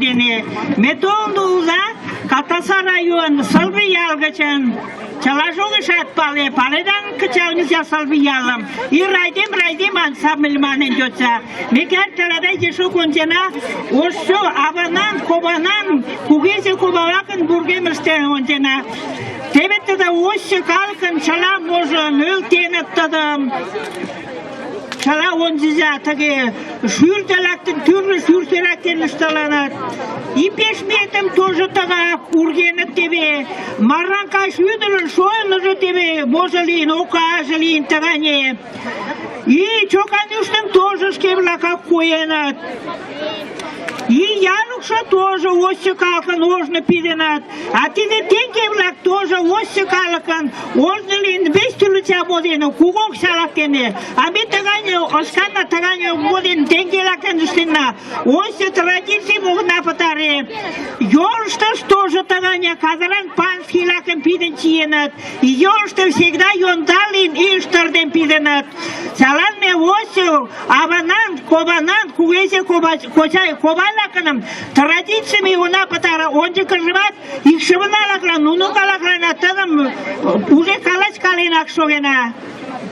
дендене. Метолды уза, Катаса район, Сылбы ялгычын. Чалажугы шатпалы, паледан кычалмызя Сылбы ялым. И райдем ансамбльманын дөтса. Мекер тарадай жешу контена, ошо аванан, кобанан, кугезе кобалакын бургемірстен контена. Тебетті да ошо калкын чала можын, өлтенеттадым. Чала онзиза таги шүртелактын түрлі шүртелактен ұсталанат. И пешметім тоже тага ургенет тебе. Марранка шүдірін шойын ұжы тебе. Можылин, ока жылин тагане. И чоканюштым тоже шкевлака коенат. И янукша тоже осы калкан ожны пиденат. А тиде тенкевлак тоже осы калкан ожнылин бестюлыца бодену кугок салактене. А ми тагане осканна тагане боден тенкелакен устина. Осы традиции могна патаре. Ёршташ тоже тагане казаран панский лакен пиден чиенат. И ёршта всегда ёндалин иштарден пиденат. Саланме осю, аванан, кобанан, куэзе кобалаканым, традициями она патара, он же кажеват, их шевналаклан, ну калаклан, а там уже калач калинак шогена.